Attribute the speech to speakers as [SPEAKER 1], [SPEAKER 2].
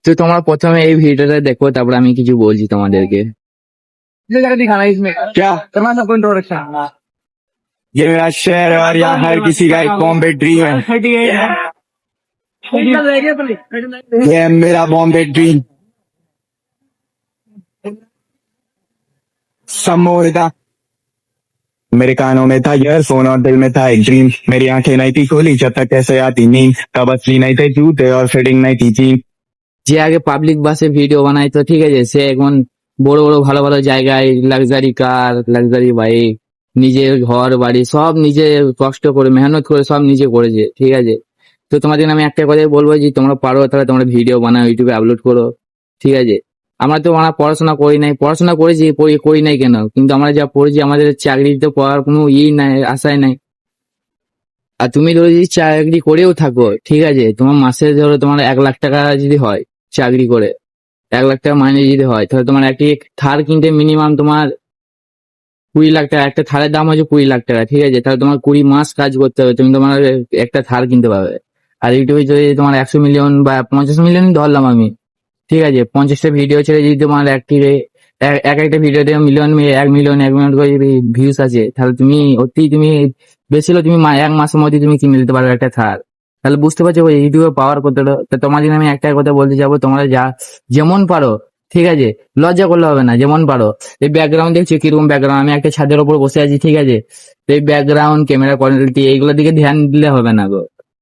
[SPEAKER 1] তো তোমরা প্রথমে এই ভিডিওটা দেখো, তারপর আমি কিছু বলছি তোমাদেরকে।
[SPEAKER 2] क्या ये मेरा शहर है और यहाँ हर किसी का एक बॉम्बे ड्रीम है। ये है मेरा बॉम्बे ड्रीम। समोरदा मेरे कानों में था ईयरफोन और दिल में था एक ड्रीम। मेरी आंखें नहीं थी खोली जब तक कैसे आती नींद, तब असली नहीं थे जूते और फिटिंग नहीं थी जीन।
[SPEAKER 1] যে আগে পাবলিক বাসে ভিডিও বানাইতো, ঠিক আছে, সে এখন বড় বড় ভালো ভালো জায়গায় লাক্সারি কার, লাক্সারি বাইক, নিজের ঘর বাড়ি সব নিজে কষ্ট করে মেহনত করে সব নিজে করেছে, ঠিক আছে। তো তোমাদের আমি একটা কথাই বলবো যে তোমরা পারো তাহলে তোমরা ভিডিও বানাও, ইউটিউবে আপলোড করো, ঠিক আছে। আমরা তো আমরা পড়াশোনা করি নাই, পড়াশোনা করেছি করি নাই কেন, কিন্তু আমরা যা পড়েছি আমাদের চাকরিতে পড়ার কোনো নাই, আশাই নাই। আর তুমি ধরো যদি চাকরি করেও থাকো, ঠিক আছে, তোমার মাসে ধরো তোমার 1 লাখ টাকা যদি হয় চাকরি করে, 1 লাখ টাকা মাইনে যদি হয়, তাহলে তোমার একটি থার কিনতে মিনিমাম তোমার 20 লাখ টাকা। একটা থারের দাম হচ্ছে 20 লাখ টাকা, ঠিক আছে। তাহলে তোমার 20 মাস কাজ করতে হবে, তুমি তোমার একটা থার কিনতে পারবে। আর ইউটিউবে যদি তোমার 100 মিলিয়ন বা 50 মিলিয়ন ধরলাম আমি, ঠিক আছে, 50টা ভিডিও ছেড়ে যদি তোমার এক একটা ভিডিওতে মিলিয়ন 1 মিলিয়ন করে যদি ভিউস আছে, তাহলে তুমি তুমি বেশি হলে তুমি 1 মাসের মধ্যে তুমি কিনে দিতে পারবে একটা থার। তাহলে বুঝতে পারছো ইউটিউবে পাওয়ার কতটা। তা তোমাদের আমি একটা কথা বলতে যাবো, তোমরা যেমন পারো, ঠিক আছে, লজ্জা করলে হবে না, যেমন পারো। এই ব্যাকগ্রাউন্ড দেখছো কিরকম ব্যাকগ্রাউন্ড, আমি একটা ছাদের উপর বসে আছি, ঠিক আছে। তো এই ব্যাকগ্রাউন্ড, ক্যামেরা কোয়ালিটি, এইগুলোর দিকে ধ্যান দিলে হবে না গো।